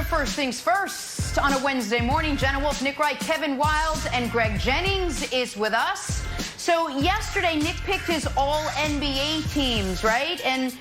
to First Things First on a Wednesday morning. Jenna Wolfe, Nick Wright, Kevin Wild, and Greg Jennings is with us. So yesterday, Nick picked his all-NBA teams, right? And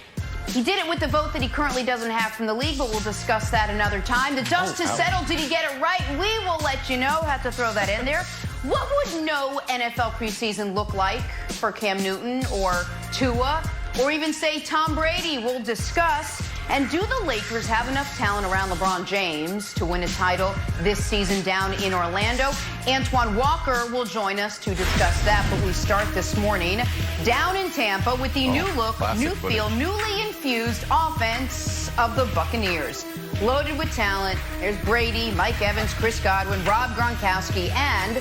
he did it with the vote that he currently doesn't have from the league, but we'll discuss that another time. The dust has settled. Did he get it right? We will let you know. Have to throw that in there. What would no NFL preseason look like for Cam Newton or Tua or even, say, Tom Brady? We'll discuss. And do the Lakers have enough talent around LeBron James to win a title this season down in Orlando? Antoine Walker will join us to discuss that, but we start this morning down in Tampa with the new look, new feel, newly infused offense of the Buccaneers. Loaded with talent. There's Brady, Mike Evans, Chris Godwin, Rob Gronkowski, and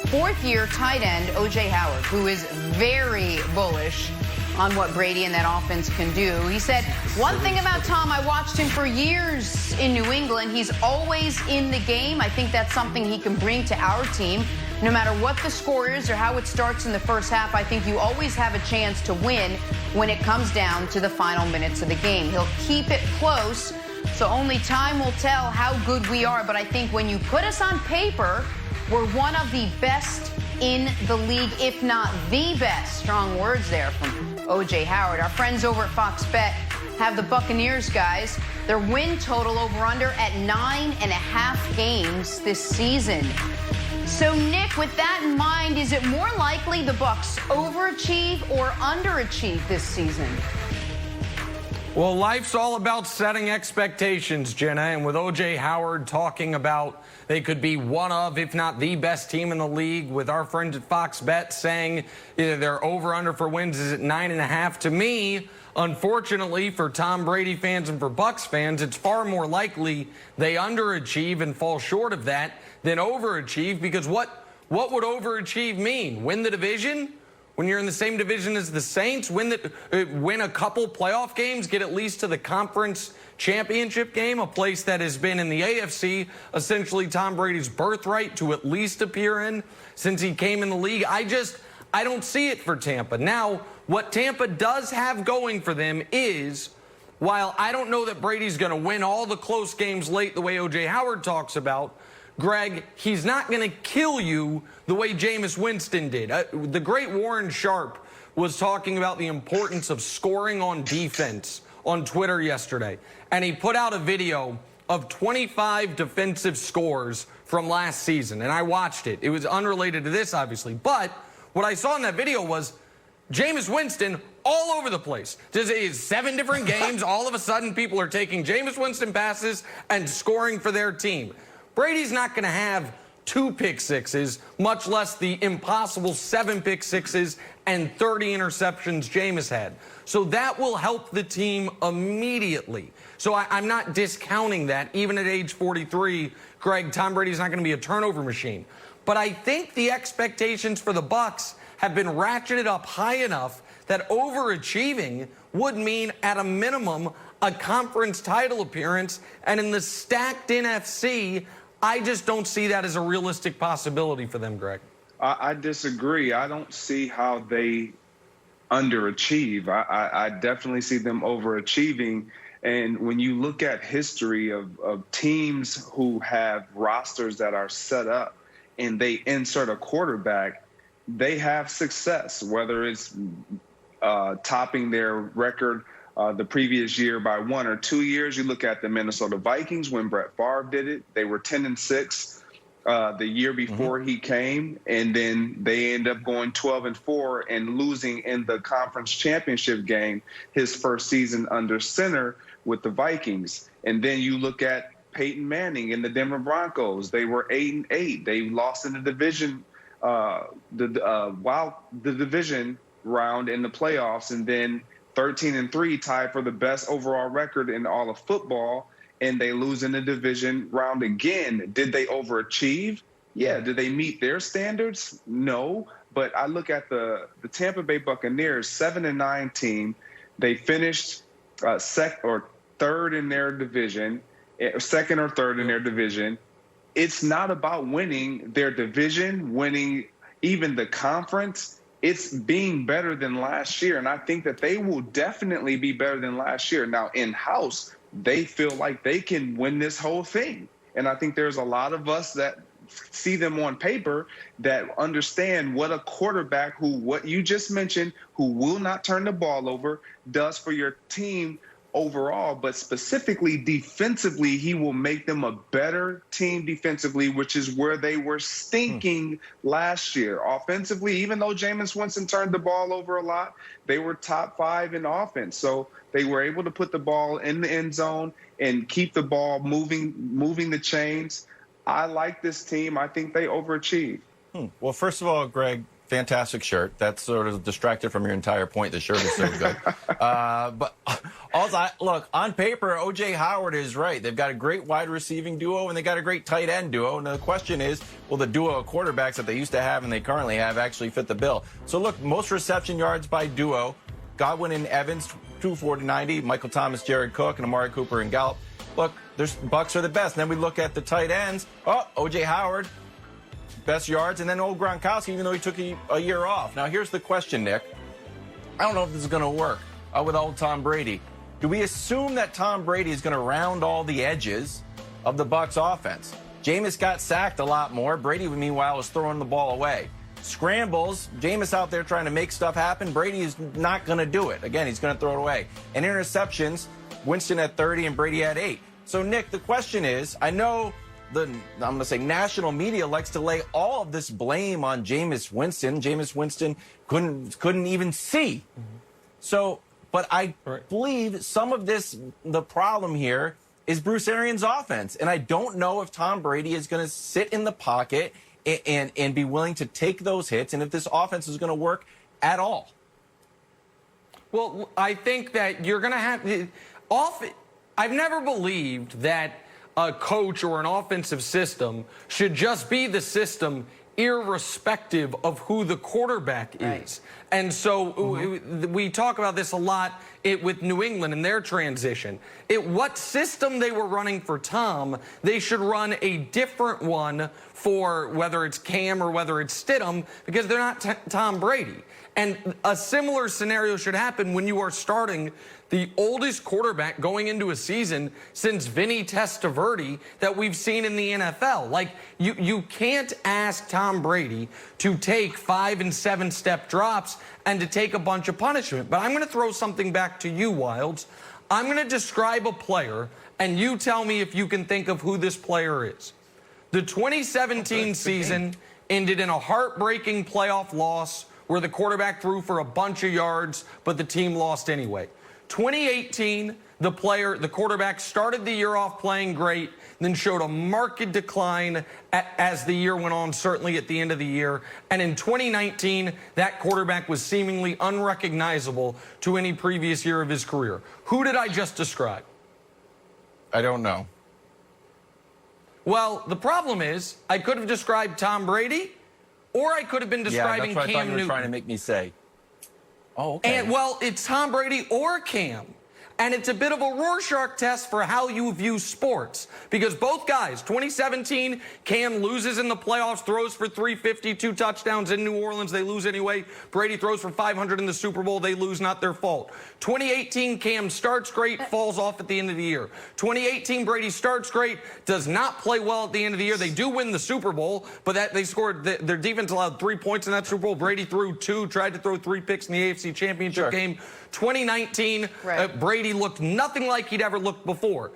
fourth-year tight end O.J. Howard, who is very bullish on what Brady and that offense can do. He said, one thing about Tom, I watched him for years in New England. He's always in the game. I think that's something he can bring to our team. No matter what the score is or how it starts in the first half, I think you always have a chance to win when it comes down to the final minutes of the game. He'll keep it close, so only time will tell how good we are. But I think when you put us on paper, we're one of the best in the league, if not the best. Strong words there from O.J. Howard. Our friends over at Fox Bet have the Buccaneers, guys. Their win total over-under at 9.5 games this season. So, Nick, with that in mind, is it more likely the Bucs overachieve or underachieve this season? Well, life's all about setting expectations, Jenna, and with O.J. Howard talking about they could be one of, if not the best team in the league, with our friends at Fox Bet saying their over-under for wins is at 9.5. To me, unfortunately, for Tom Brady fans and for Bucs fans, it's far more likely they underachieve and fall short of that than overachieve, because what would overachieve mean? Win the division? When you're in the same division as the Saints, win a couple playoff games, get at least to the conference championship game, a place that has been in the AFC, essentially Tom Brady's birthright to at least appear in since he came in the league. I don't see it for Tampa. Now, what Tampa does have going for them is, while I don't know that Brady's going to win all the close games late the way O.J. Howard talks about, Greg, he's not going to kill you the way Jameis Winston did. The great Warren Sharp was talking about the importance of scoring on defense on Twitter yesterday. And he put out a video of 25 defensive scores from last season. And I watched it. It was unrelated to this, obviously. But what I saw in that video was Jameis Winston all over the place. Just 7 different games. All of a sudden, people are taking Jameis Winston passes and scoring for their team. Brady's not going to have 2 pick sixes, much less the impossible 7 pick sixes and 30 interceptions Jameis had. So that will help the team immediately. So I'm not discounting that. Even at age 43, Greg, Tom Brady's not going to be a turnover machine. But I think the expectations for the Bucs have been ratcheted up high enough that overachieving would mean, at a minimum, a conference title appearance. And in the stacked NFC, I just don't see that as a realistic possibility for them, Greg. I disagree. I don't see how they underachieve. I definitely see them overachieving. And when you look at history of teams who have rosters that are set up and they insert a quarterback, they have success, whether it's topping their record the previous year by 1 or 2 years. You look at the Minnesota Vikings when Brett Favre did it. They were 10-6 the year before he came, and then they end up going 12-4 and losing in the conference championship game his first season under center with the Vikings. And then you look at Peyton Manning and the Denver Broncos. They were 8-8. They lost in the division the division round in the playoffs, and then 13-3, tied for the best overall record in all of football, and they lose in the division round again. Did they overachieve? Yeah. Did they meet their standards? No. But I look at the Tampa Bay Buccaneers, 7-9 team. They finished second or third in their division. It's not about winning their division, winning even the conference. it's being better than last year. And I think that they will definitely be better than last year. Now, in-house, they feel like they can win this whole thing. And I think there's a lot of us that see them on paper that understand what a quarterback who, what you just mentioned, who will not turn the ball over, does for your team overall, but specifically defensively, he will make them a better team defensively, which is where they were stinking last year. Offensively, even though Jameis Winston turned the ball over a lot, they were top 5 in offense. So they were able to put the ball in the end zone and keep the ball moving the chains. I like this team. I think they overachieve. Well, first of all, Greg, fantastic shirt. That's sort of distracted from your entire point. The shirt is so good. But also, look, on paper, O.J. Howard is right. They've got a great wide receiving duo, and they got a great tight end duo. And the question is, will the duo of quarterbacks that they used to have and they currently have actually fit the bill? So, look, most reception yards by duo, Godwin and Evans, 240-90, Michael Thomas, Jared Cook, and Amari Cooper and Gallup. Look, Bucs are the best. And then we look at the tight ends. Oh, O.J. Howard, best yards, and then old Gronkowski, even though he took a year off. Now, here's the question, Nick. I don't know if this is going to work with old Tom Brady. Do we assume that Tom Brady is going to round all the edges of the Bucs offense? Jameis got sacked a lot more. Brady, meanwhile, was throwing the ball away. Scrambles, Jameis out there trying to make stuff happen. Brady is not going to do it. Again, he's going to throw it away. And interceptions, Winston at 30 and Brady at 8. So, Nick, the question is, I know I'm going to say national media likes to lay all of this blame on Jameis Winston. Jameis Winston couldn't even see. So, but I believe some of this, the problem here is Bruce Arians' offense. And I don't know if Tom Brady is going to sit in the pocket and be willing to take those hits, and if this offense is going to work at all. Well, I think that you're going to have I've never believed that a coach or an offensive system should just be the system irrespective of who the quarterback is. And so we talk about this a lot with New England and their transition. What system they were running for Tom, they should run a different one for whether it's Cam or whether it's Stidham, because they're not Tom Brady. And a similar scenario should happen when you are starting the oldest quarterback going into a season since Vinny Testaverde that we've seen in the NFL. Like, you can't ask Tom Brady to take 5- and 7-step drops and to take a bunch of punishment. But I'm going to throw something back to you, Wildes. I'm going to describe a player, and you tell me if you can think of who this player is. The 2017 season ended in a heartbreaking playoff loss where the quarterback threw for a bunch of yards, but the team lost anyway. 2018, the quarterback started the year off playing great, then showed a marked decline as the year went on, certainly at the end of the year. And in 2019, that quarterback was seemingly unrecognizable to any previous year of his career. Who did I just describe? I don't know. Well, the problem is I could have described Tom Brady, or I could have been describing Cam Newton. Yeah, that's what I thought you were trying to make me say. Oh, okay. And, well, it's Tom Brady or Cam. And it's a bit of a Rorschach test for how you view sports. Because both guys, 2017, Cam loses in the playoffs, throws for 350, 2 touchdowns in New Orleans. They lose anyway. Brady throws for 500 in the Super Bowl. They lose, not their fault. 2018, Cam starts great, falls off at the end of the year. 2018, Brady starts great, does not play well at the end of the year. They do win the Super Bowl, but they scored, their defense allowed 3 points in that Super Bowl. Brady threw 2, tried to throw 3 picks in the AFC Championship game. 2019, Brady looked nothing like he'd ever looked before.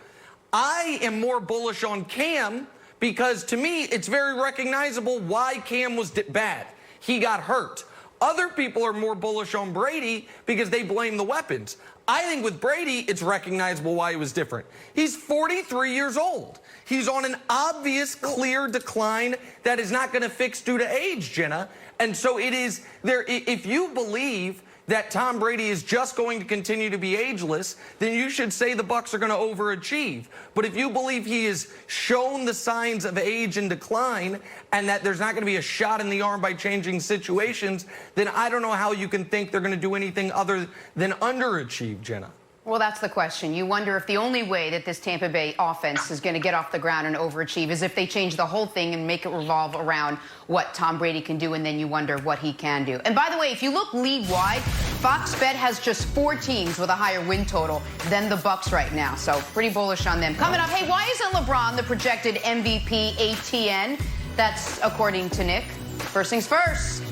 I am more bullish on Cam because, to me, it's very recognizable why Cam was bad. He got hurt. Other people are more bullish on Brady because they blame the weapons. I think with Brady, it's recognizable why he was different. He's 43 years old. He's on an obvious, clear decline that is not going to fix due to age, Jenna. And so it is there. If you believe that Tom Brady is just going to continue to be ageless, then you should say the Bucs are going to overachieve. But if you believe he has shown the signs of age and decline and that there's not going to be a shot in the arm by changing situations, then I don't know how you can think they're going to do anything other than underachieve, Jenna. Well, that's the question. You wonder if the only way that this Tampa Bay offense is going to get off the ground and overachieve is if they change the whole thing and make it revolve around what Tom Brady can do, and then you wonder what he can do. And by the way, if you look league-wide, Fox Bet has just 4 teams with a higher win total than the Bucs right now. So pretty bullish on them. Coming up, hey, why isn't LeBron the projected MVP ATN? That's according to Nick. First things first.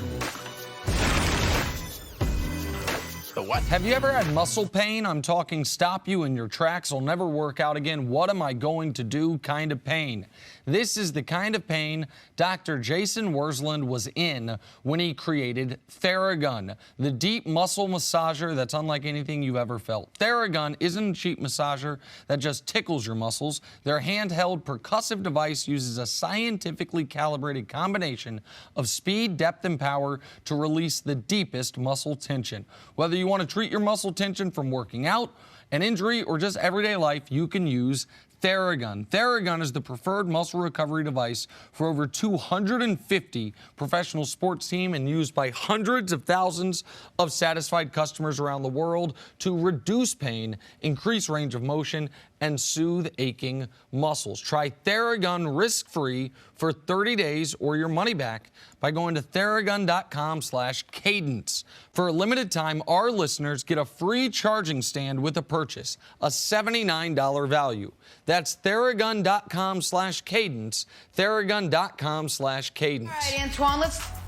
The what? Have you ever had muscle pain? I'm talking stop you in your tracks, will never work out again. What am I going to do kind of pain? This is the kind of pain Dr. Jason Wersland was in when he created Theragun, the deep muscle massager that's unlike anything you've ever felt. Theragun isn't a cheap massager that just tickles your muscles. Their handheld percussive device uses a scientifically calibrated combination of speed, depth, and power to release the deepest muscle tension. Whether you want to treat your muscle tension from working out, an injury, or just everyday life, you can use Theragun. Theragun is the preferred muscle recovery device for over 250 professional sports teams and used by hundreds of thousands of satisfied customers around the world to reduce pain, increase range of motion, and soothe aching muscles. Try Theragun risk-free for 30 days or your money back by going to Theragun.com/cadence. For a limited time, our listeners get a free charging stand with a purchase, a $79 value. That's Theragun.com/cadence, Theragun.com/cadence. All right, Antoine,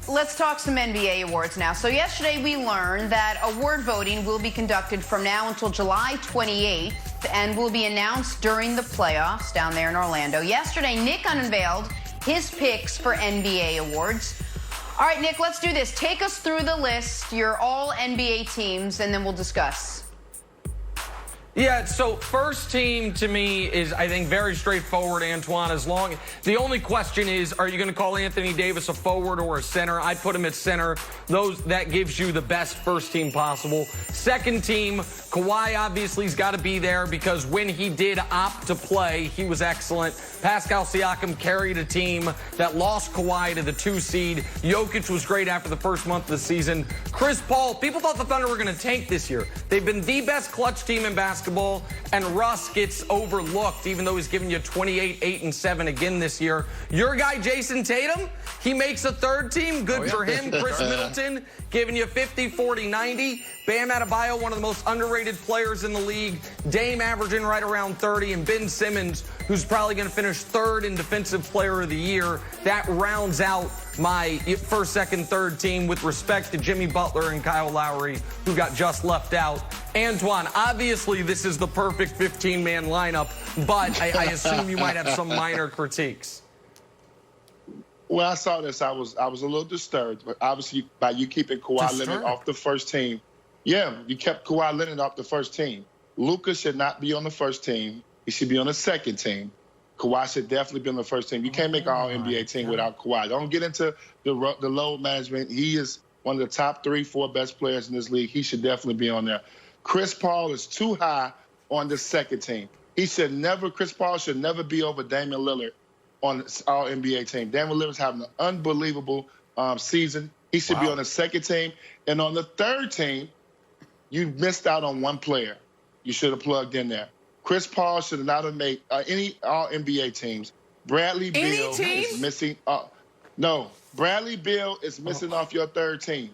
let's talk some NBA awards now. So yesterday we learned that award voting will be conducted from now until July 28th and will be announced during the playoffs down there in Orlando. Yesterday, Nick unveiled his picks for NBA awards. All right, Nick, let's do this. Take us through the list, your all NBA teams, and then we'll discuss. Yeah, so first team to me is, I think, very straightforward, Antoine. The only question is, are you going to call Anthony Davis a forward or a center? I'd put him at center. That gives you the best first team possible. Second team, Kawhi obviously has got to be there because when he did opt to play, he was excellent. Pascal Siakam carried a team that lost Kawhi to the 2 seed. Jokic was great after the first month of the season. Chris Paul, people thought the Thunder were going to tank this year. They've been the best clutch team in basketball, and Russ gets overlooked, even though he's giving you 28, 8, and 7 again this year. Your guy, Jason Tatum, he makes a third team. Good for him. Chris Middleton giving you 50, 40, 90. Bam Adebayo, one of the most underrated players in the league. Dame averaging right around 30. And Ben Simmons, who's probably going to finish third in Defensive Player of the Year. That rounds out my first, second, third team with respect to Jimmy Butler and Kyle Lowry, who got just left out. Antoine, obviously this is the perfect 15-man lineup, but I assume you might have some minor critiques. When I saw this, I was a little disturbed, but obviously by you keeping Kawhi Leonard off the first team. Yeah, you kept Kawhi Leonard off the first team. Luka should not be on the first team. He should be on the second team. Kawhi should definitely be on the first team. You can't make an all-NBA team without Kawhi. Don't get into the load management. He is one of the top 3, 4 best players in this league. He should definitely be on there. Chris Paul is too high on the second team. Chris Paul should never be over Damian Lillard on the all-NBA team. Damian Lillard's having an unbelievable season. He should be on the second team. And on the third team, you missed out on one player you should have plugged in there. Chris Paul should not have made any all-NBA teams. Bradley Beal is missing. No, Bradley Beal is missing off your third team.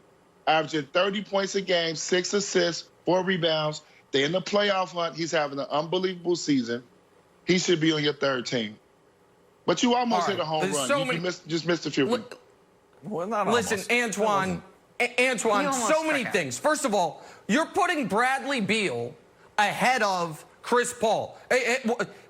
Averaging 30 points a game, 6 assists, 4 rebounds. They're in the playoff hunt. He's having an unbelievable season. He should be on your third team. But you almost hit a home run. You just missed a few. Listen, Antoine, so many things. First of all, you're putting Bradley Beal ahead of Chris Paul.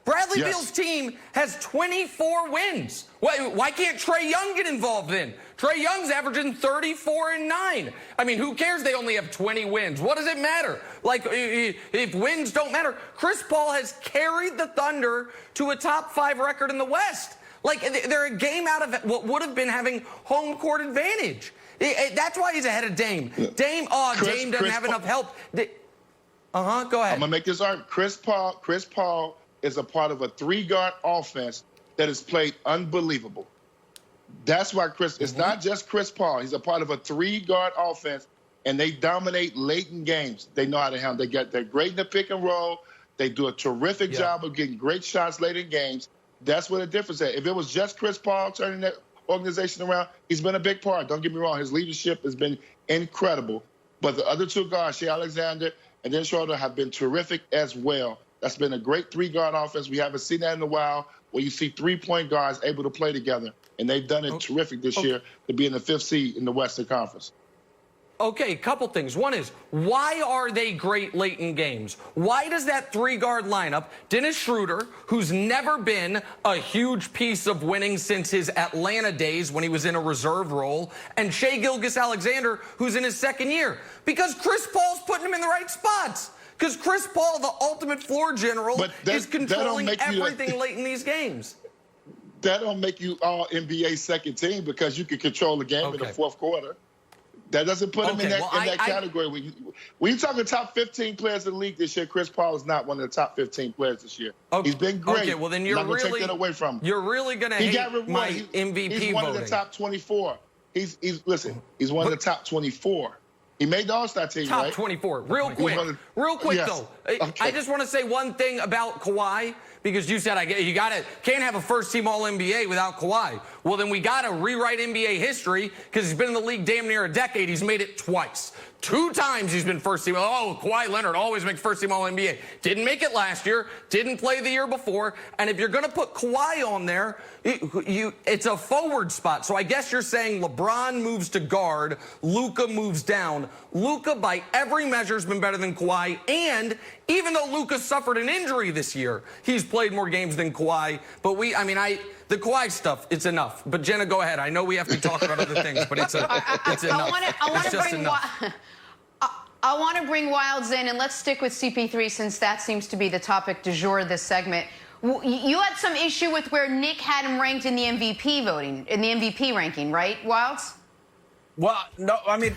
Bradley Beal's team has 24 wins. Why can't Trae Young get involved then? Trae Young's averaging 34 and 9. I mean, who cares they only have 20 wins? What does it matter? Like, if wins don't matter. Chris Paul has carried the Thunder to a top 5 record in the West. Like, they're a game out of what would have been having home court advantage. That's why he's ahead of Dame. Dame doesn't have enough help. Go ahead. I'm going to make this argument. Chris Paul is a part of a 3-guard offense that is played unbelievable. That's why it's not just Chris Paul. He's a part of a 3-guard offense and they dominate late in games. They know how to handle. They're great in the pick and roll. They do a terrific job of getting great shots late in games. That's where the difference is. If it was just Chris Paul turning that organization around, he's been a big part. Don't get me wrong. His leadership has been incredible. But the other two guards, Shea Alexander and then Schroeder, have been terrific as well. That's been a great three-guard offense. We haven't seen that in a while, where you see three-point guards able to play together. And they've done it terrific this year to be in the 5th seed in the Western Conference. Okay, couple things. One is, why are they great late in games? Why does that three-guard lineup, Dennis Schroeder, who's never been a huge piece of winning since his Atlanta days when he was in a reserve role, and Shai Gilgeous-Alexander, who's in his 2nd year? Because Chris Paul's putting him in the right spots. Because Chris Paul, the ultimate floor general, is controlling everything late in these games. That don't make you all NBA second team because you can control the game in the 4th quarter. That doesn't put him in that category. When you're talking top 15 players in the league this year, Chris Paul is not one of the top 15 players this year. He's been great. Okay, well then you're really take that away from him. You're really going to hate my MVP He's one of the top 24. He's one of the top 24. He made the All-Star team, top right? 24. Real quick, though. Okay. I just want to say one thing about Kawhi, because you said can't have a first-team All-NBA without Kawhi. Well, then we got to rewrite NBA history because he's been in the league damn near a decade. He's made it twice. 2 times he's been first-team. Oh, Kawhi Leonard always makes first-team All-NBA. Didn't make it last year. Didn't play the year before. And if you're going to put Kawhi on there, it's a forward spot. So I guess you're saying LeBron moves to guard, Luka moves down. Luka, by every measure, has been better than Kawhi. And even though Luka suffered an injury this year, he's played more games than Kawhi. But the Kawhi stuff, it's enough. But Jenna, go ahead. I know we have to talk about other things, but it's enough. I want to bring Wilds in, and let's stick with CP3 since that seems to be the topic du jour this segment. You had some issue with where Nick had him ranked in the MVP voting, in the MVP ranking, right, Wilds? Well, no, I mean,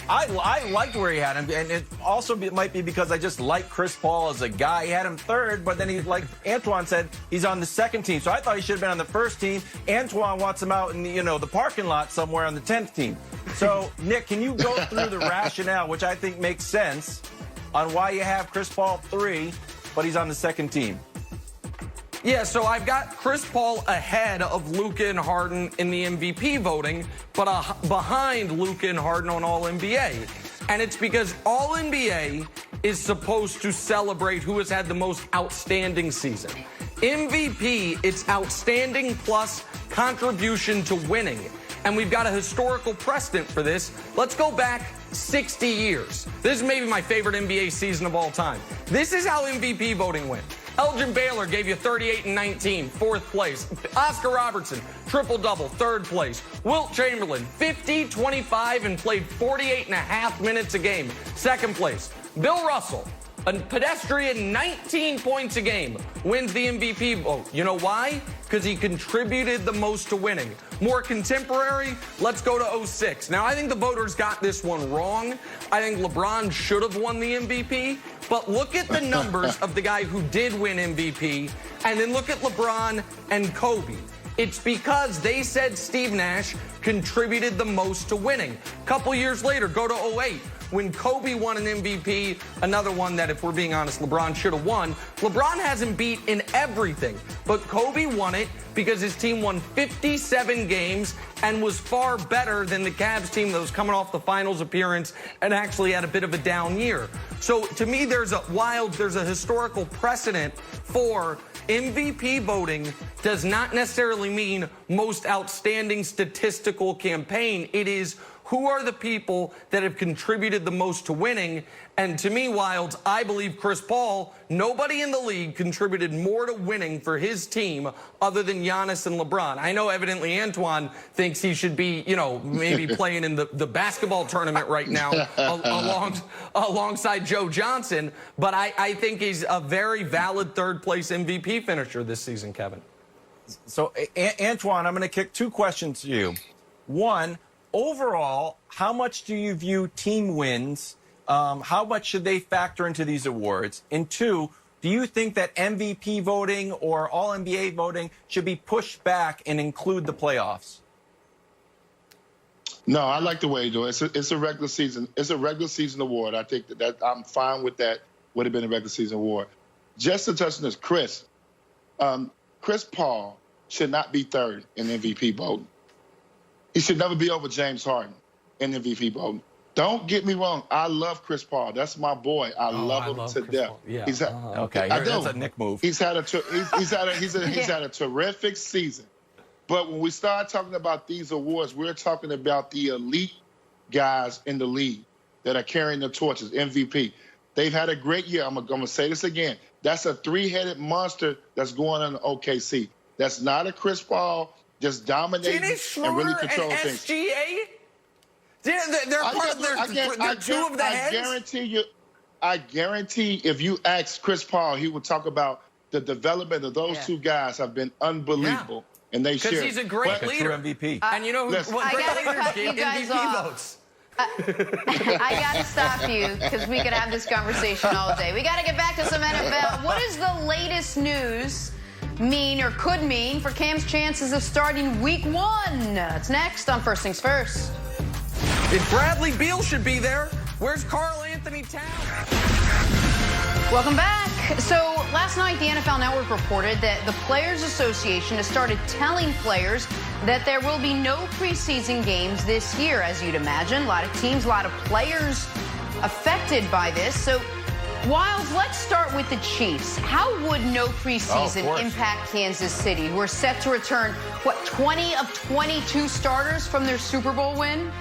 I liked where he had him, and it also might be because I just like Chris Paul as a guy. He had him 3rd, but then like Antoine said, he's on the 2nd team. So I thought he should have been on the 1st team. Antoine wants him out in the parking lot somewhere on the 10th team. So, Nick, can you go through the rationale, which I think makes sense, on why you have Chris Paul 3, but he's on the 2nd team? Yeah, so I've got Chris Paul ahead of Luka and Harden in the MVP voting, but behind Luka and Harden on All-NBA. And it's because All-NBA is supposed to celebrate who has had the most outstanding season. MVP, it's outstanding plus contribution to winning. And we've got a historical precedent for this. Let's go back 60 years. This is maybe my favorite NBA season of all time. This is how MVP voting went. Elgin Baylor gave you 38 and 19, 4th place. Oscar Robertson, triple-double, 3rd place. Wilt Chamberlain, 50, 25, and played 48 and a half minutes a game, 2nd place. Bill Russell, a pedestrian 19 points a game, wins the MVP vote. You know why? Because he contributed the most to winning. More contemporary, let's go to 06. Now, I think the voters got this one wrong. I think LeBron should have won the MVP. But look at the numbers of the guy who did win MVP, and then look at LeBron and Kobe. It's because they said Steve Nash contributed the most to winning. A couple years later, go to 08. When Kobe won an MVP, another one that, if we're being honest, LeBron should have won. LeBron hasn't beat in everything, but Kobe won it because his team won 57 games and was far better than the Cavs team that was coming off the finals appearance and actually had a bit of a down year. So to me, there's a historical precedent for MVP voting does not necessarily mean most outstanding statistical campaign. It is who are the people that have contributed the most to winning. And to me, Wilds, I believe Chris Paul, nobody in the league contributed more to winning for his team other than Giannis and LeBron. I know evidently Antoine thinks he should be, maybe playing in the basketball tournament right now alongside Joe Johnson. But I think he's a very valid 3rd place MVP finisher this season, Kevin. So, Antoine, I'm going to kick 2 questions to you. One, overall, how much do you view team wins? How much should they factor into these awards? And 2, do you think that MVP voting or All-NBA voting should be pushed back and include the playoffs? No, I like the way you do it. It's a regular season. It's a regular season award. I think that I'm fine with that. Would have been a regular season award. Just to touch on this, Chris Paul should not be third in MVP voting. He should never be over James Harden in MVP voting. Don't get me wrong. I love Chris Paul. That's my boy. I love him to death. Yeah. Okay, that's a Nick move. He's had a terrific season. But when we start talking about these awards, we're talking about the elite guys in the league that are carrying the torches, MVP. They've had a great year. I'm going to say this again. That's a three-headed monster that's going on in OKC. That's not a Chris Paul just dominating and really controlling things. SGA? They're two of the heads? I guarantee if you ask Chris Paul, he would talk about the development of those two guys have been unbelievable. Yeah. And they share. Because he's a great leader. MVP. And you know what great leaders get MVP votes. I got to stop you because we could have this conversation all day. We got to get back to some NFL. What does the latest news mean or could mean for Cam's chances of starting week 1? It's next on First Things First. If Bradley Beal should be there, where's Karl Anthony Towns? Welcome back. So last night, the NFL Network reported that the Players Association has started telling players that there will be no preseason games this year, as you'd imagine. A lot of teams, a lot of players affected by this. So, Wilds, let's start with the Chiefs. How would no preseason impact Kansas City, who are set to return, 20 of 22 starters from their Super Bowl win?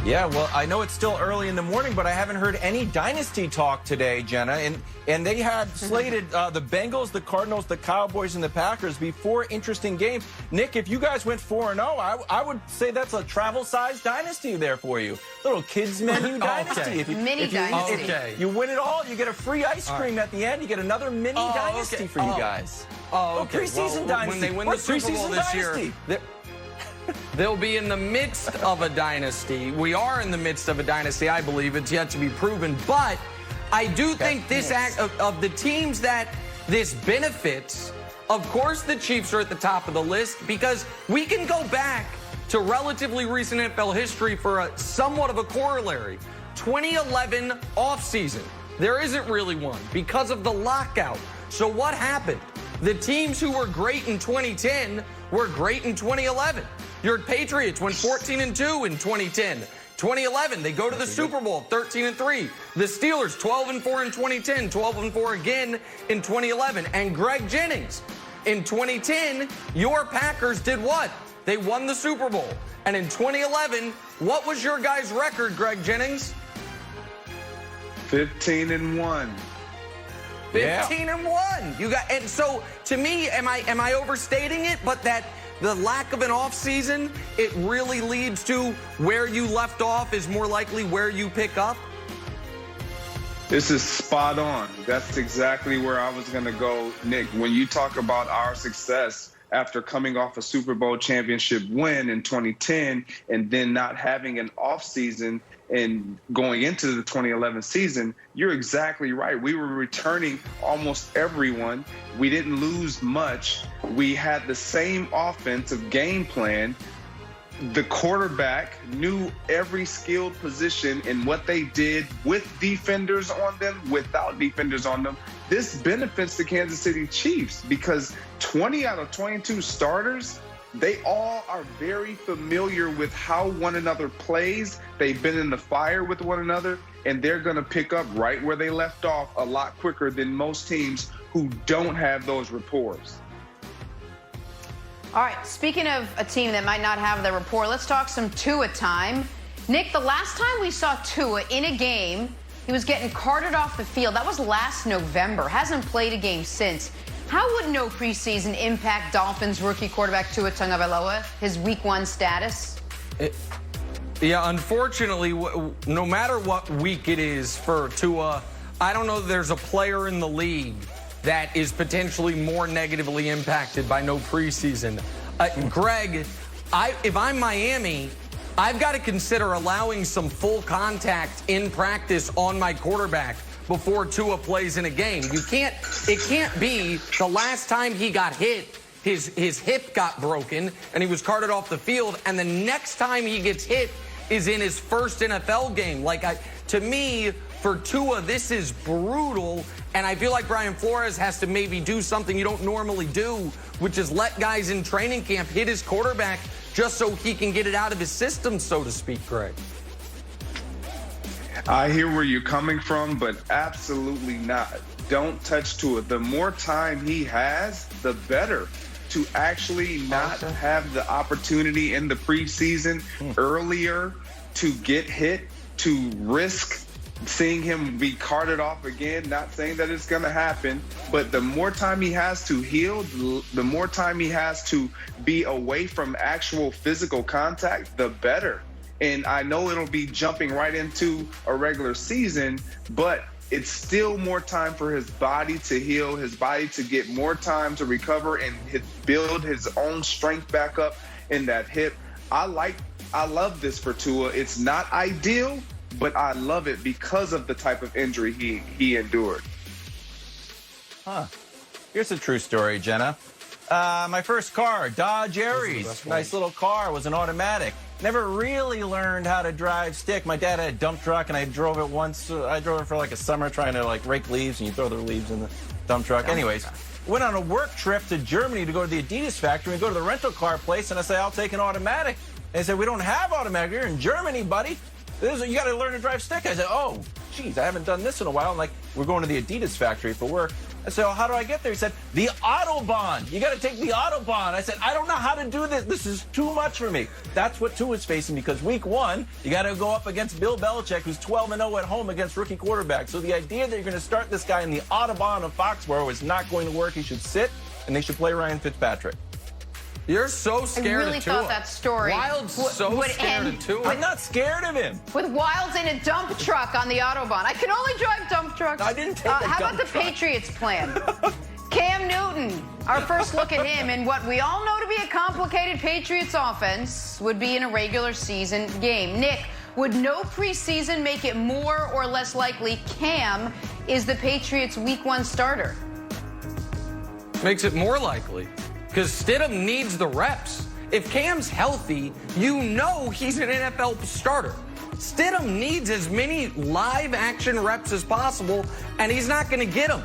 Yeah, well, I know it's still early in the morning, but I haven't heard any dynasty talk today, Jenna. And they had slated the Bengals, the Cardinals, the Cowboys, and the Packers before interesting games. Nick, if you guys went 4-0, I would say that's a travel-sized dynasty there for you. Little kids menu dynasty. Mini dynasty. If you win it all, you get a free ice cream at the end. You get another mini dynasty for you guys. Preseason dynasty. When they win the Super Bowl this year, they'll be in the midst of a dynasty. We are in the midst of a dynasty, I believe. It's yet to be proven. But I do think this act of the teams that this benefits, of course the Chiefs are at the top of the list because we can go back to relatively recent NFL history for a somewhat of a corollary. 2011 offseason. There isn't really one because of the lockout. So what happened? The teams who were great in 2010 were great in 2011. Your Patriots went 14-2 in 2010. 2011, they go to the Super Bowl, 13-3. The Steelers, 12-4 in 2010, 12-4 again in 2011. And Greg Jennings, in 2010, your Packers did what? They won the Super Bowl. And in 2011, what was your guys' record, Greg Jennings? 15-1. 15-1. You got, and so to me, am I overstating it? But that the lack of an offseason, it really leads to where you left off is more likely where you pick up? This is spot on. That's exactly where I was going to go, Nick. When you talk about our success after coming off a Super Bowl championship win in 2010 and then not having an offseason and going into the 2011 season, you're exactly right. We were returning almost everyone. We didn't lose much. We had the same offensive game plan. The quarterback knew every skilled position and what they did with defenders on them, without defenders on them. This benefits the Kansas City Chiefs because 20 out of 22 starters, they all are very familiar with how one another plays. They've been in the fire with one another, and they're going to pick up right where they left off a lot quicker than most teams who don't have those rapports. All right, speaking of a team that might not have the rapport, let's talk some Tua time. Nick, the last time we saw Tua in a game, he was getting carted off the field. That was last November. Hasn't played a game since. How would no preseason impact Dolphins rookie quarterback Tua Tagovailoa, his week 1 status? Yeah, unfortunately, no matter what week it is for Tua, I don't know that there's a player in the league that is potentially more negatively impacted by no preseason. Greg, if I'm Miami, I've got to consider allowing some full contact in practice on my quarterback before Tua plays in a game. It can't be the last time he got hit, his hip got broken and he was carted off the field, and the next time he gets hit is in his first NFL game. To me, for Tua, this is brutal, and I feel like Brian Flores has to maybe do something you don't normally do, which is let guys in training camp hit his quarterback just so he can get it out of his system, so to speak, Greg. I hear where you're coming from, but absolutely not. Don't touch Tua. The more time he has, the better. To actually not have the opportunity in the preseason earlier to get hit, to risk seeing him be carted off again, not saying that it's going to happen, but the more time he has to heal, the more time he has to be away from actual physical contact, the better. And I know it'll be jumping right into a regular season, but it's still more time for his body to heal, his body to get more time to recover and build his own strength back up in that hip. I love this for Tua. It's not ideal, but I love it because of the type of injury he endured. Here's a true story, Jenna. My first car, Dodge Aries, nice little car, was an automatic. Never really learned how to drive stick. My dad had a dump truck, and I drove it once. I drove it for like a summer trying to rake leaves, and you throw the leaves in the dump truck. Anyways, went on a work trip to Germany to go to the Adidas factory and go to the rental car place, and I said, I'll take an automatic. And they said, we don't have automatic. You're in Germany, buddy. You got to learn to drive stick. I said, oh, geez, I haven't done this in a while. I'm like, we're going to the Adidas factory for work. I said, well, how do I get there? He said, the Autobahn. You got to take the Autobahn. I said, I don't know how to do this. This is too much for me. That's what Tua's facing, because week one, you got to go up against Bill Belichick, who's 12-0 at home against rookie quarterbacks. So the idea that you're going to start this guy in the Autobahn of Foxborough is not going to work. He should sit, and they should play Ryan Fitzpatrick. You're so scared I really of Tua. thought that story Wild's so scared of Tua. I'm not scared of him. with Wilds in a dump truck on the Autobahn. I can only drive dump trucks. I didn't take a How dump about the truck. Patriots plan? Cam Newton, our first look at him, and what we all know to be a complicated Patriots offense would be in a regular season game. Nick, would no preseason make it more or less likely Cam is the Patriots' week one starter? Makes it more likely, because Stidham needs the reps. If Cam's healthy, you know he's an NFL starter. Stidham needs as many live action reps as possible, and he's not going to get them.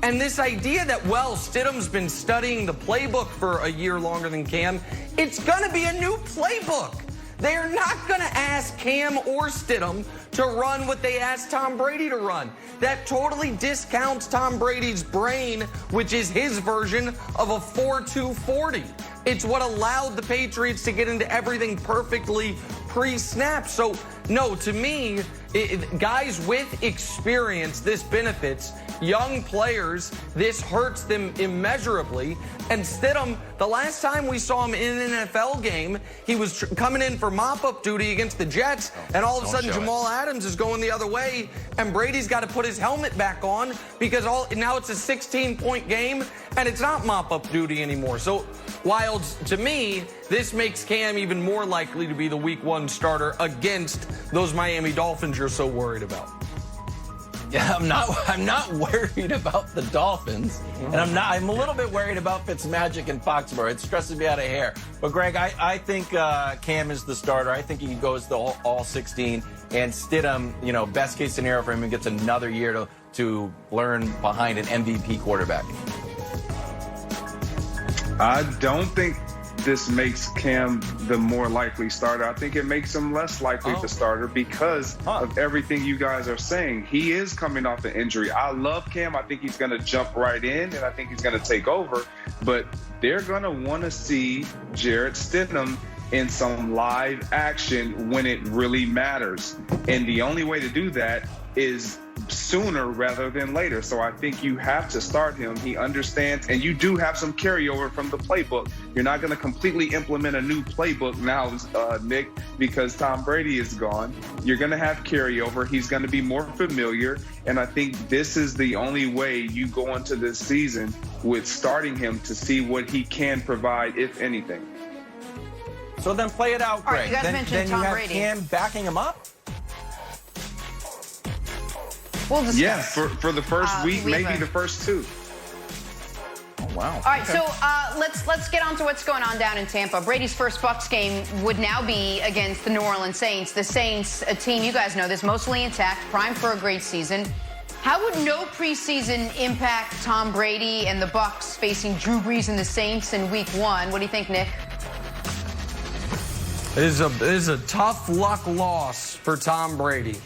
And this idea that, well, Stidham's been studying the playbook for a year longer than Cam, it's going to be a new playbook. They're not going to ask Cam or Stidham to run what they asked Tom Brady to run. That totally discounts Tom Brady's brain, which is his version of a 4-2 40. It's what allowed the Patriots to get into everything perfectly pre-snap. So, no, to me, guys with experience, this benefits. Young players, this hurts them immeasurably. And Stidham, the last time we saw him in an NFL game, he was coming in for mop-up duty against the Jets, and all of a sudden Jamal Adams is going the other way, and Brady's got to put his helmet back on because now it's a 16-point game, and it's not mop-up duty anymore. So, Wilds, to me, this makes Cam even more likely to be the week one starter against those Miami Dolphins you're so worried about. Yeah, I'm not worried about the Dolphins, and I'm a little bit worried about Fitzmagic and Foxborough. It stresses me out of hair. But Greg, I think Cam is the starter. I think he goes to all 16, and Stidham, best case scenario for him, he gets another year to learn behind an MVP quarterback. I don't think this makes Cam the more likely starter. I think it makes him less likely the starter because of everything you guys are saying. He is coming off an injury. I love Cam. I think he's going to jump right in, and I think he's going to take over. But they're going to want to see Jarrett Stidham in some live action when it really matters. And the only way to do that is sooner rather than later. So I think you have to start him. He understands, and you do have some carryover from the playbook. You're not going to completely implement a new playbook now, Nick, because Tom Brady is gone. You're going to have carryover. He's going to be more familiar, and I think this is the only way you go into this season with starting him to see what he can provide, if anything. So then play it out, Greg. All right, you guys mentioned then Tom you have Brady. Cam backing him up? We'll discuss. Yeah, for the first week, maybe the first two. Oh, Wow. All right, so let's get on to what's going on down in Tampa. Brady's first Bucs game would now be against the New Orleans Saints. The Saints, a team, you guys know this, mostly intact, primed for a great season. How would no preseason impact Tom Brady and the Bucs facing Drew Brees and the Saints in Week 1? What do you think, Nick? It is a tough luck loss for Tom Brady.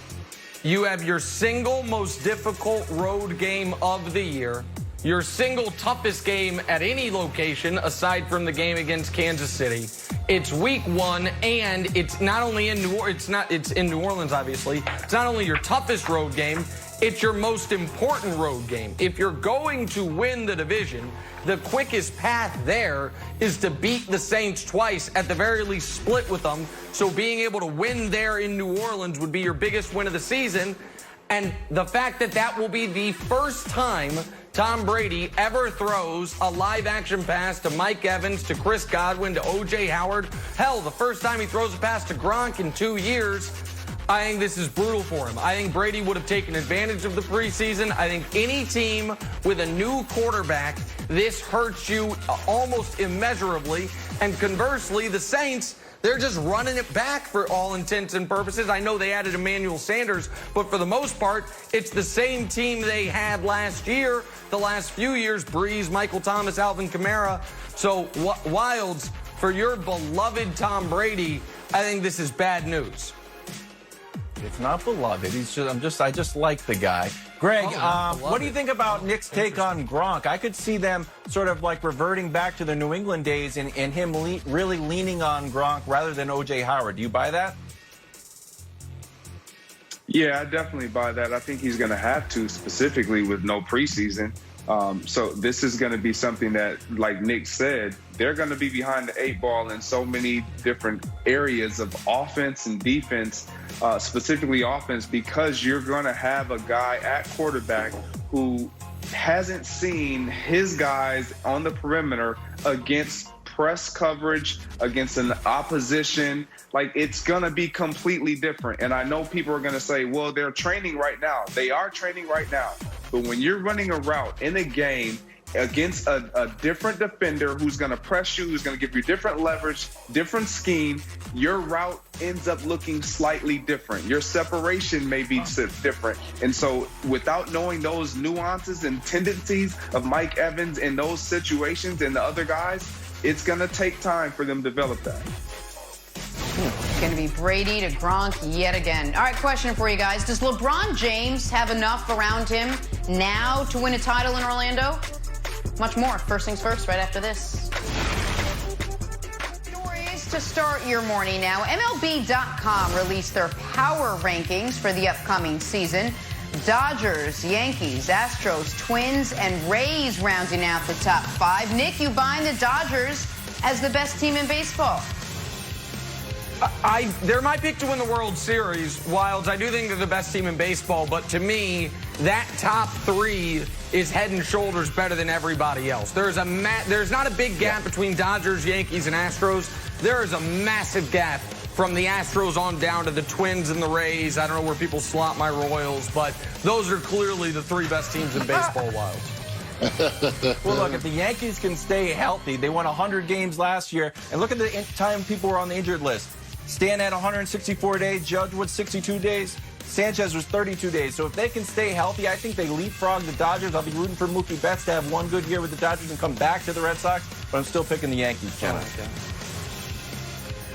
You have your single most difficult road game of the year, your single toughest game at any location aside from the game against Kansas City. It's Week 1, and it's not only in it's in New Orleans, obviously. It's not only your toughest road game, it's your most important road game. If you're going to win the division, the quickest path there is to beat the Saints twice, at the very least split with them. So being able to win there in New Orleans would be your biggest win of the season. And the fact that that will be the first time Tom Brady ever throws a live action pass to Mike Evans, to Chris Godwin, to O.J. Howard. Hell, the first time he throws a pass to Gronk in 2 years. I think this is brutal for him. I think Brady would have taken advantage of the preseason. I think any team with a new quarterback, this hurts you almost immeasurably. And conversely, the Saints, they're just running it back for all intents and purposes. I know they added Emmanuel Sanders, but for the most part, it's the same team they had last year, the last few years, Breeze, Michael Thomas, Alvin Kamara. So, Wilds, for your beloved Tom Brady, I think this is bad news. It's not beloved. I just like the guy. Greg, what do you think about Nick's take on Gronk? I could see them sort of like reverting back to the New England days and him really leaning on Gronk rather than O.J. Howard. Do you buy that? Yeah, I definitely buy that. I think he's going to have to, specifically with no preseason. So this is going to be something that, like Nick said, they're going to be behind the 8 ball in so many different areas of offense and defense, specifically offense, because you're going to have a guy at quarterback who hasn't seen his guys on the perimeter against press coverage, against an opposition. Like, it's going to be completely different. And I know people are going to say, well, they're training right now. They are training right now. But when you're running a route in a game against a different defender who's going to press you, who's going to give you different leverage, different scheme, your route ends up looking slightly different. Your separation may be different. And so without knowing those nuances and tendencies of Mike Evans in those situations and the other guys, it's going to take time for them to develop that. It's going to be Brady to Gronk yet again. All right, question for you guys. Does LeBron James have enough around him now to win a title in Orlando? Much more. First things first, right after this. Stories to start your morning now. MLB.com released their power rankings for the upcoming season. Dodgers, Yankees, Astros, Twins, and Rays rounding out the top 5. Nick, you buying the Dodgers as the best team in baseball? They're my pick to win the World Series, Wilds. I do think they're the best team in baseball, but to me, that top 3 is head and shoulders better than everybody else. There's not a big gap between Dodgers, Yankees, and Astros. There is a massive gap from the Astros on down to the Twins and the Rays. I don't know where people slot my Royals, but those are clearly the 3 best teams in baseball, Wilds. Well, look, if the Yankees can stay healthy, they won 100 games last year, and look at the time people were on the injured list. Stan had 164 days, Judge was 62 days, Sanchez was 32 days. So if they can stay healthy, I think they leapfrog the Dodgers. I'll be rooting for Mookie Betts to have one good year with the Dodgers and come back to the Red Sox, but I'm still picking the Yankees, Jenna.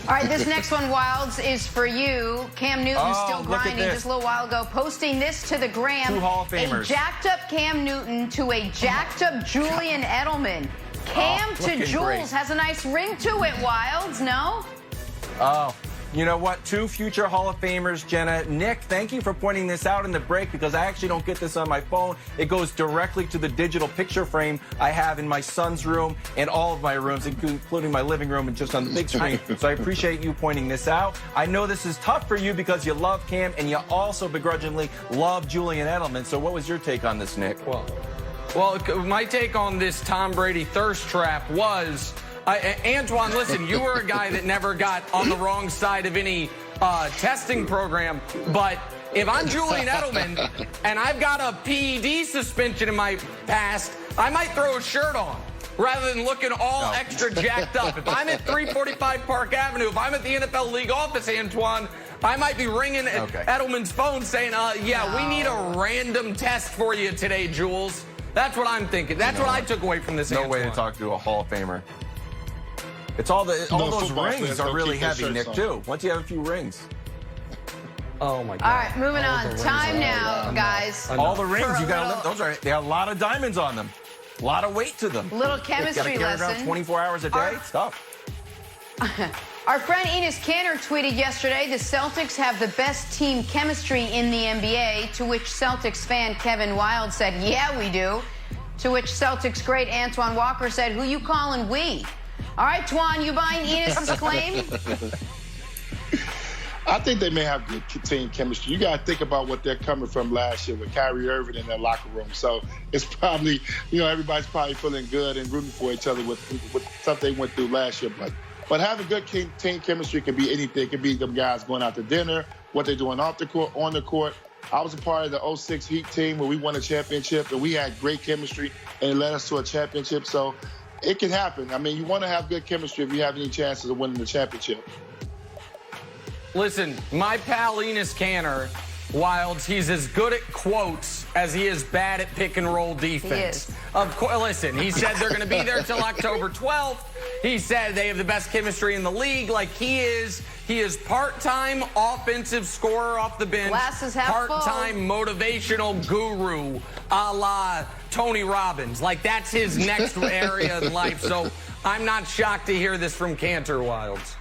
All right, this next one, Wilds, is for you. Cam Newton still grinding just a little while ago, posting this to the gram. 2 Hall of Famers. A jacked up Cam Newton to a jacked up Julian Edelman. Cam to Jules great. has a nice ring to it, Wilds, no? Oh, you know what? 2 future Hall of Famers, Jenna. Nick, thank you for pointing this out in the break because I actually don't get this on my phone. It goes directly to the digital picture frame I have in my son's room and all of my rooms, including my living room and just on the big screen. So I appreciate you pointing this out. I know this is tough for you because you love Cam and you also begrudgingly love Julian Edelman. So what was your take on this, Nick? Well, my take on this Tom Brady thirst trap was... Antoine, listen, you were a guy that never got on the wrong side of any testing program, but if I'm Julian Edelman and I've got a PED suspension in my past, I might throw a shirt on. rather than looking all extra jacked up. If I'm at 345 Park Avenue, if I'm at the NFL League office, Antoine, I might be ringing Edelman's phone saying, we need a random test for you today, Jules. That's what I'm thinking. That's what I took away from this, No way to talk to a Hall of Famer. It's all those rings are really heavy, Nick, too. Once you have a few rings. Oh, my God. All right, moving on. Time now, guys. All the rings, you got to they have a lot of diamonds on them. A lot of weight to them. Little chemistry you lesson. Around 24 hours a day. It's tough. Our friend Enes Kanter tweeted yesterday the Celtics have the best team chemistry in the NBA, to which Celtics fan Kevin Wilde said, yeah, we do. To which Celtics great Antoine Walker said, who you calling we? All right, Twan, you buying Enes' claim? I think they may have good team chemistry. You got to think about what they're coming from last year with Kyrie Irving in their locker room. So it's probably, everybody's probably feeling good and rooting for each other with stuff they went through last year. But having good team chemistry can be anything. It can be them guys going out to dinner, what they're doing off the court, on the court. I was a part of the 06 Heat team where we won a championship, and we had great chemistry, and it led us to a championship. So it can happen. I mean, you want to have good chemistry if you have any chances of winning the championship. Listen, my pal Enes Kanter, Wilds, he's as good at quotes as he is bad at pick and roll defense. He is. Of course, listen, he said they're going to be there till October 12th. He said they have the best chemistry in the league, like he is. He is part-time offensive scorer off the bench. Glasses half full. Part-time motivational guru, a la Tony Robbins. Like that's his next area in life. So I'm not shocked to hear this from Kanter, Wilds.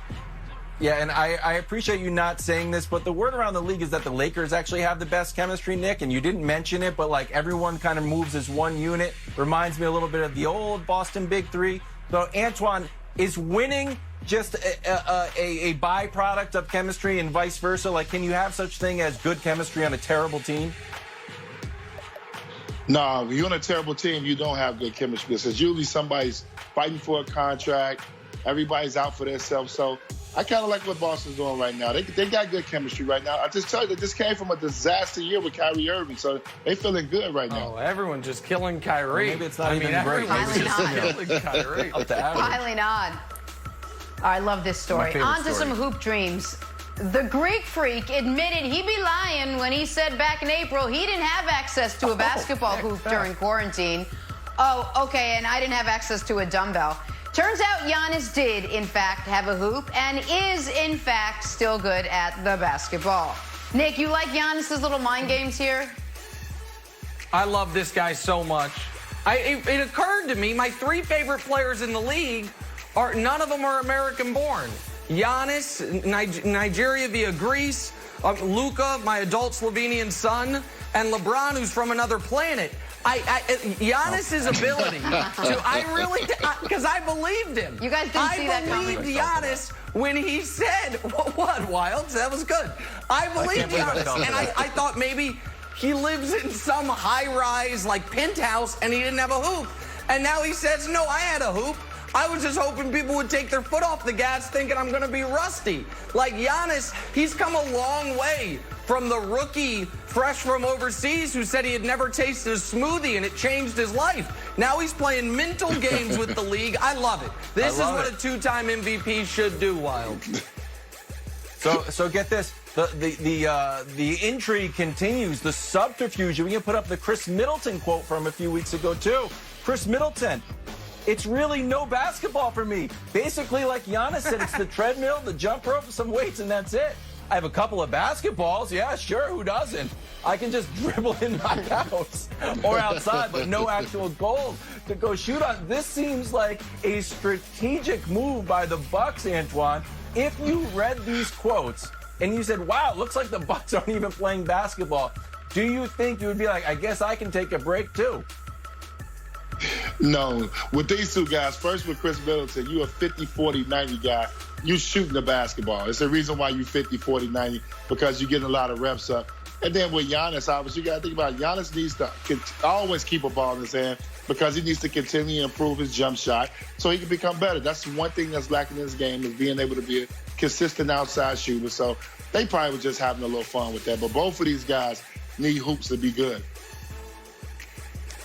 Yeah, and I appreciate you not saying this, but the word around the league is that the Lakers actually have the best chemistry, Nick, and you didn't mention it, but like everyone kind of moves as one unit. Reminds me a little bit of the old Boston Big Three. So, Antoine, is winning just a byproduct of chemistry and vice versa? Like, can you have such thing as good chemistry on a terrible team? No, when you're on a terrible team, you don't have good chemistry because usually somebody's fighting for a contract. Everybody's out for themselves. So I kind of like what Boston's doing right now. They got good chemistry right now. I just tell you, they just came from a disaster year with Kyrie Irving, so they feeling good right now. Oh, everyone just killing Kyrie. Well, maybe it's not even great. Maybe just killing Kyrie. Up to average. Finally not. I love this story. On to some hoop dreams. The Greek freak admitted he'd be lying when he said back in April he didn't have access to a basketball hoop during quarantine. Oh, okay, and I didn't have access to a dumbbell. Turns out Giannis did, in fact, have a hoop and is, in fact, still good at the basketball. Nick, you like Giannis's little mind games here? I love this guy so much. It occurred to me, my three favorite players in the league, none of them are American-born. Giannis, Nigeria via Greece, Luka, my adult Slovenian son, and LeBron, who's from another planet. Giannis's ability to, because I believed him. You guys didn't see that coming. I believed Giannis when he said, what, Wilds? That was good. I believed Giannis, and I thought maybe he lives in some high-rise, like, penthouse, and he didn't have a hoop. And now he says, no, I had a hoop. I was just hoping people would take their foot off the gas thinking I'm going to be rusty. Like Giannis, he's come a long way from the rookie fresh from overseas who said he had never tasted a smoothie and it changed his life. Now he's playing mental games with the league. I love it. This is what a two-time MVP should do, Wild. So get this. The intrigue continues. The subterfuge. We can put up the Chris Middleton quote from a few weeks ago, too. Chris Middleton. It's really no basketball for me. Basically, like Giannis said, it's the treadmill, the jump rope, some weights, and that's it. I have a couple of basketballs. Yeah, sure, who doesn't? I can just dribble in my house or outside, but no actual goal to go shoot on. This seems like a strategic move by the Bucs, Antoine. If you read these quotes and you said, wow, it looks like the Bucs aren't even playing basketball, do you think you would be like, I guess I can take a break too? No. With these two guys, first with Chris Middleton, you a 50, 40, 90 guy. You shooting the basketball. It's the reason why you 50, 40, 90, because you're getting a lot of reps up. And then with Giannis, obviously, you got to think about it. Giannis needs to always keep a ball in his hand because he needs to continue to improve his jump shot so he can become better. That's one thing that's lacking in his game is being able to be a consistent outside shooter. So they probably were just having a little fun with that. But both of these guys need hoops to be good.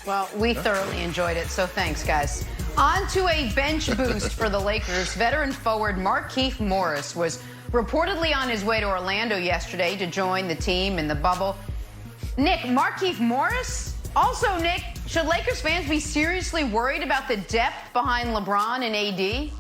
Well, we thoroughly enjoyed it, so thanks, guys. On to a bench boost for the Lakers. Veteran forward Markieff Morris was reportedly on his way to Orlando yesterday to join the team in the bubble. Nick, Markieff Morris? Also, Nick, should Lakers fans be seriously worried about the depth behind LeBron and AD?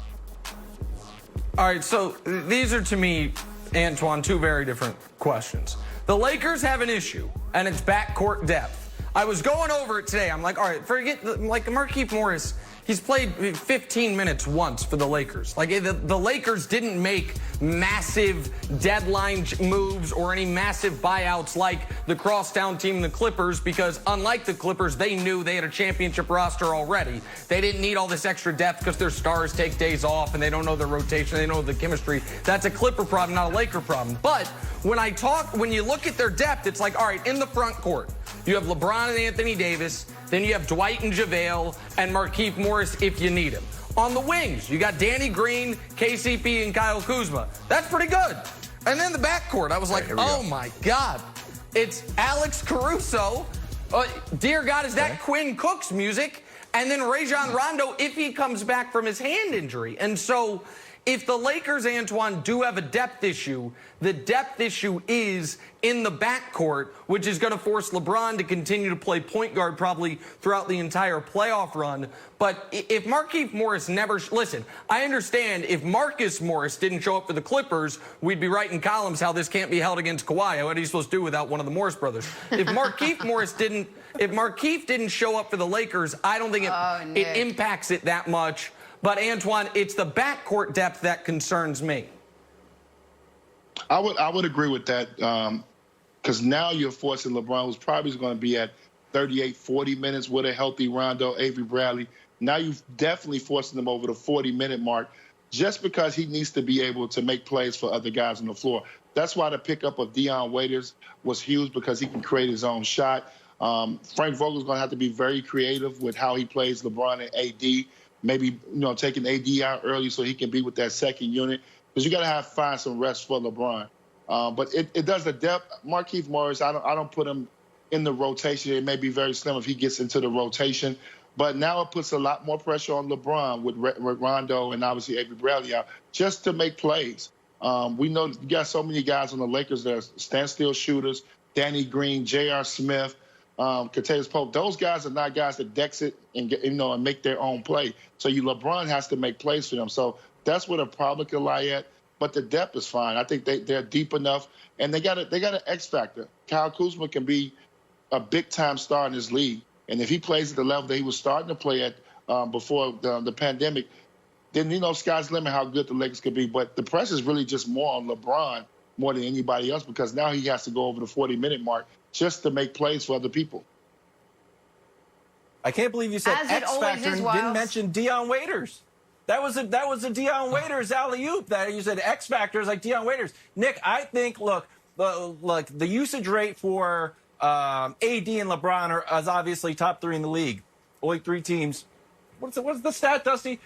All right, so these are, to me, Antoine, two very different questions. The Lakers have an issue, and it's backcourt depth. I was going over it today. I'm like, all right, forget, like, Markieff Morris, he's played 15 minutes once for the Lakers. Like, the Lakers didn't make massive deadline moves or any massive buyouts like the crosstown team, the Clippers, because unlike the Clippers, they knew they had a championship roster already. They didn't need all this extra depth because their stars take days off and they don't know their rotation, they don't know the chemistry. That's a Clipper problem, not a Laker problem. But when you look at their depth, it's like, all right, in the front court, you have LeBron and Anthony Davis, then you have Dwight and JaVale, and Markieff Morris if you need him. On the wings, you got Danny Green, KCP, and Kyle Kuzma. That's pretty good. And then the backcourt, I was like, oh my God. It's Alex Caruso. Dear God, is that Quinn Cook's music? And then Rajon Rondo if he comes back from his hand injury. And so if the Lakers, Antoine, do have a depth issue, the depth issue is in the backcourt, which is going to force LeBron to continue to play point guard probably throughout the entire playoff run. But if Markieff Morris listen, I understand if Marcus Morris didn't show up for the Clippers, we'd be writing columns how this can't be held against Kawhi. What are you supposed to do without one of the Morris brothers? If Markieff didn't show up for the Lakers, I don't think it impacts it that much. But, Antoine, it's the backcourt depth that concerns me. I would agree with that because now you're forcing LeBron, who's probably going to be at 38, 40 minutes with a healthy Rondo, Avery Bradley. Now you've definitely forcing him over the 40-minute mark just because he needs to be able to make plays for other guys on the floor. That's why the pickup of Dion Waiters was huge because he can create his own shot. Frank Vogel's going to have to be very creative with how he plays LeBron and AD. Maybe, taking AD out early so he can be with that second unit. Because you got to find some rest for LeBron. But it does the depth. Markieff Morris, I don't put him in the rotation. It may be very slim if he gets into the rotation. But now it puts a lot more pressure on LeBron with Rondo and obviously Avery Bradley out just to make plays. We know you got so many guys on the Lakers that are standstill shooters. Danny Green, J.R. Smith. Kentavious Pope, those guys are not guys that dex it and and make their own play. So LeBron has to make plays for them. So that's where the problem could lie at. But the depth is fine. I think they're deep enough, and they got an X factor. Kyle Kuzma can be a big time star in this league, and if he plays at the level that he was starting to play at before the pandemic, then sky's the limit how good the Lakers could be. But the pressure is really just more on LeBron more than anybody else because now he has to go over the 40-minute mark just to make plays for other people. I can't believe you said X factor and didn't mention Dion Waiters. That was a Dion Waiters alley-oop. That you said X factor is like Dion Waiters. Nick, I think the usage rate for AD and LeBron is obviously top 3 in the league. Only 3 teams. What's the stat, Dusty?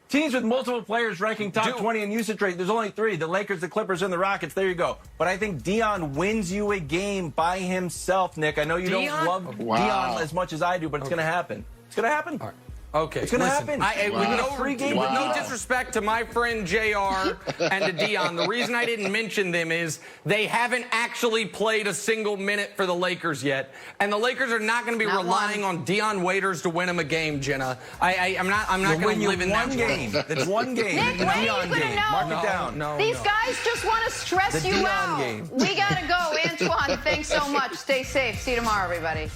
Teams with multiple players ranking top 20 in usage rate, there's only 3, the Lakers, the Clippers, and the Rockets. There you go. But I think Dion wins you a game by himself, Nick. I know you don't love Dion as much as I do, but it's going to happen. It's going to happen. All right. Okay. It's going to happen. With no disrespect to my friend JR and to Dion, the reason I didn't mention them is they haven't actually played a single minute for the Lakers yet. And the Lakers are not going to be relying on Dion Waiters to win them a game, Jenna. I'm not going to live in that game. It's one game. Nick, the Dion game. Mark it down. These guys just want to stress you out. We got to go. Antoine, thanks so much. Stay safe. See you tomorrow, everybody.